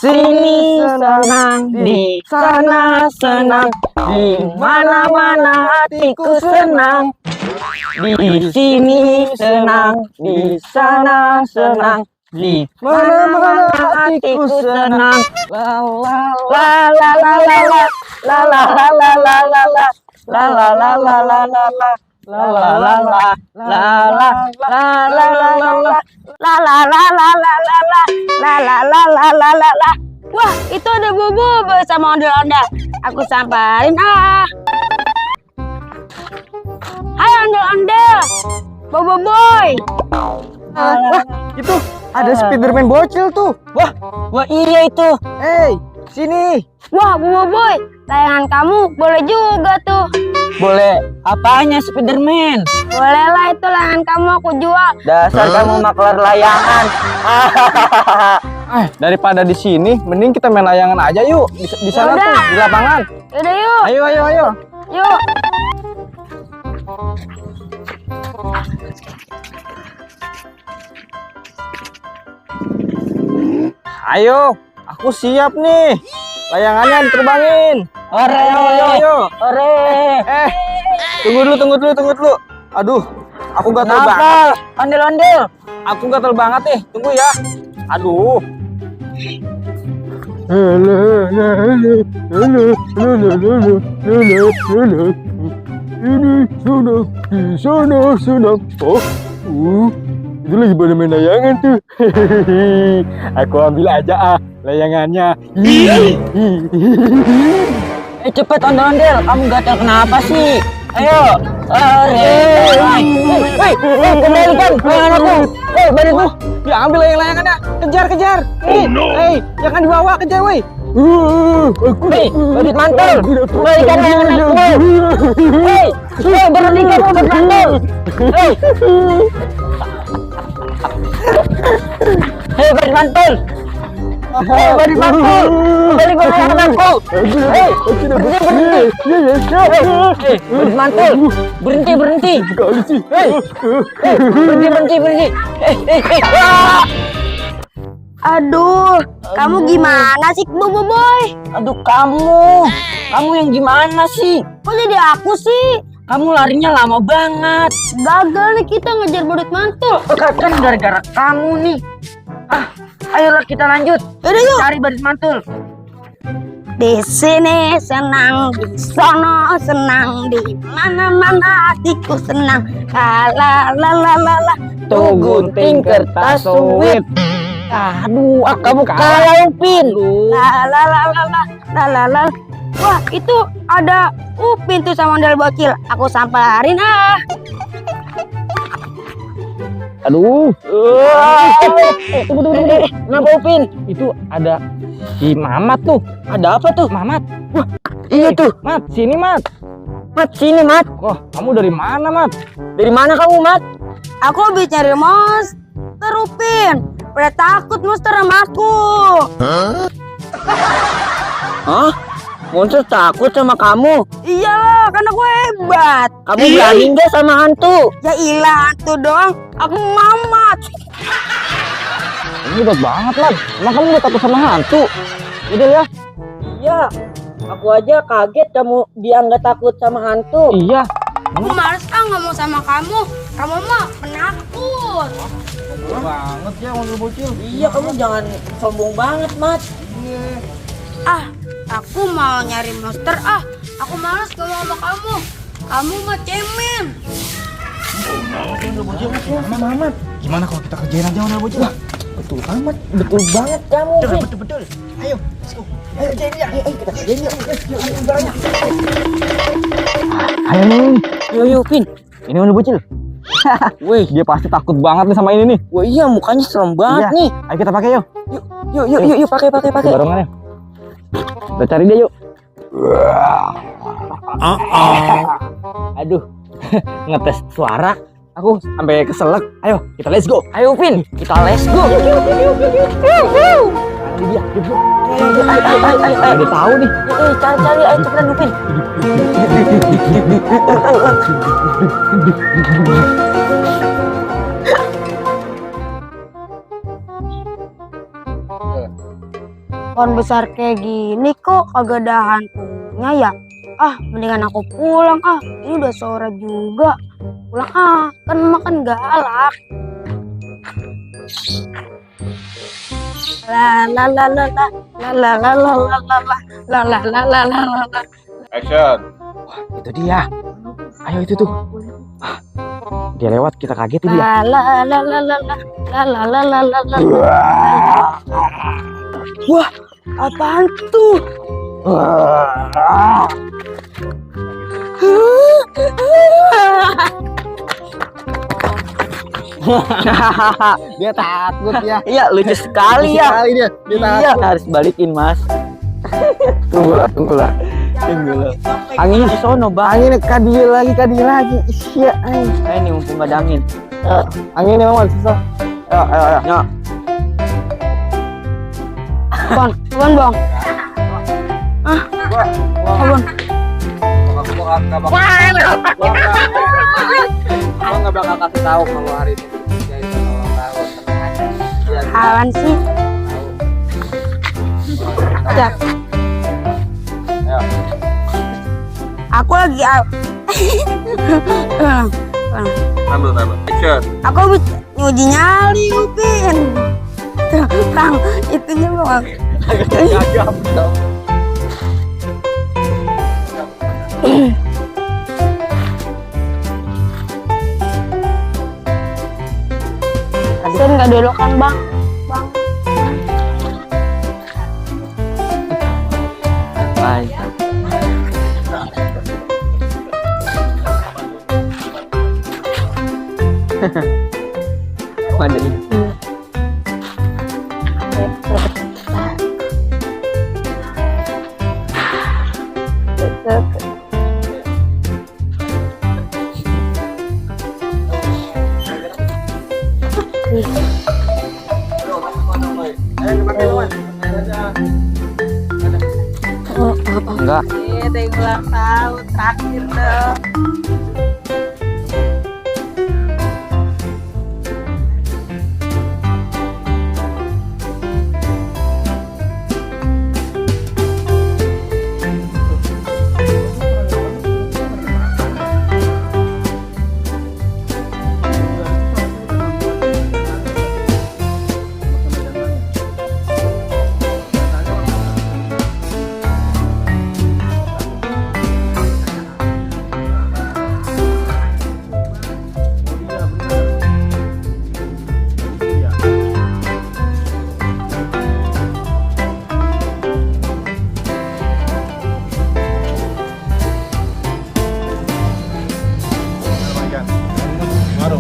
sini senang, di sana senang, di mana-mana hatiku senang. Di sini senang, di sana senang, di mana-mana hatiku senang. La la la la la la la la la la la la la la la la la la la. La la la la la la la la la la la la la la la la la. Wah, itu ada Bubu bersama ondel-ondel. Aku samperin ah. Hai ondel-ondel, Bobo Boy. Wah, itu ada Spiderman bocil tuh. Wah iya itu. Hey, sini. Wah, Bobo Boy, layangan kamu boleh juga tuh. Boleh. Apanya Spiderman? Boleh lah, itu layangan kamu aku jual. Dasar kamu maklar layangan. Daripada di sini, mending kita main layangan aja yuk. Di sana Yaudah. tuh, di lapangan. Yaudah yuk. Ayo. Yuk. Ayo, aku siap nih. Layangannya diterbangin. Ore. Ayo. Ore. Tunggu dulu. Aduh, aku gatel banget. Kenapa? Ondel-ondel. Aku gatel banget nih. Tunggu ya. Aduh. Ini senang. Itu lagi pada main layangan tuh. Aku ambil aja layangannya. Cepet ondel-ondel. Kamu gatel kenapa sih? Ayo. Ore. Kembalikan layangan aku. Bariku. Ya ambil layangannya. Kejar. Hei, jangan dibawa, kejar woi. Badut mantul. Kembalikan layangan aku. Hei, berhenti kamu badut mantul. Hei, badut mantul. Badut mantul. Kembalikan layangan aku. Hei, berhenti. Badut mantul. Berhenti. Berhenti. Aduh, kamu gimana sih, Bobo Boy? Aduh kamu yang gimana sih? Kok jadi aku sih? Kamu larinya lama banget. Gagal nih kita ngejar badut mantul. Kan gara-gara kamu nih. Ayolah kita lanjut. Yaudah yuk. Cari badut mantul. Di sini senang, di sono senang, di mana-mana hatiku senang. La la la la la. Tuh gunting kertas suwit. Aduh, kamu kalah Upin. La la la la la la la la. Wah, itu ada Upin tuh sama ondel bocil. Aku samperin ah. Aduh. Tunggu. Kenapa Upin? Itu ada si Mamat tuh. Ada apa tuh? Mamat. Iya tuh. Mat, sini Mat. Mat, sini Mat. Wah, kamu dari mana Mat? Dari mana kamu Mat? Aku habis nyari monster Upin. Pada takut monster sama aku. Hah? Monster takut sama kamu? Iyalah, kan aku hebat. Kamu berani nggak sama hantu? Ya ilah, hantu doang. Aku Mamat. Ini hebat banget Mat. Emang kamu udah takut sama hantu? Udah ya. Iya. Aku aja kaget kamu dia nggak takut sama hantu. Iya. Aku males ngomong sama kamu. Kamu mah penakut. Banget ya mobil bocil. Iya, kamu jangan sombong banget, Mat. Ah, aku mau nyari monster. Ah, aku males ngomong sama kamu. Kamu mah cemen. Mamat. Gimana kalau kita kerjain aja mobil bocil? Betul banget kamu. Betul. Ayo, let's go. Ayo kerjain ya. Ayo kita kerjain ya. Ayo barangnya. Ayo. Yuk, Pin. Ini mobil bocil. Wih, dia pasti takut banget nih sama ini nih. Wah iya, mukanya serem banget Iya. nih. Ayo kita pakai yuk. Yuk, pakai. Barongannya. Kita cari dia yuk. Aduh, ngetes suara. Aku sampai keselak. Ayo, kita let's go. Ayo, Pin. Kita let's go. Ini dia. Yuk. Ayo. Udah tahu nih. Cari. Ayo cepetan, Pin. Pohon besar kayak gini kok kagak ada hantunya ya? Ah, mendingan aku pulang ah. Ini udah sore juga. Pulang ah, kan makan galak. La la la la la la la la la la la la la la la la. Action. Itu dia. Ayo itu tuh. Ah, dia lewat, kita kagetin dia. La la la la la la la la la la la. Wah, apaan tuh? Dia takut ya. Iya, lucu sekali ya. Sekali dia. Iya, harus balikin, Mas. Tunggu lah. Anginnya di sono, Bang. Anginnya kadil lagi. Iya, Ini mumpung gak ada angin. anginnya memang susah. Ayo. Ya. Bang. Ah, Bang. Gua nggak bakal kasih tahu kalau hari ini jadi ulang tahun. Apaan sih? Cak. Ayo. Aku lagi Tampil. Action. aku habis nyuji nyali Upin. Bang, itunya Bang. Gagap dong. Kasian gak dulu kan Bang. Bye. Mana ini? Enggak. Ini ulang tahun terakhir dong. Baru.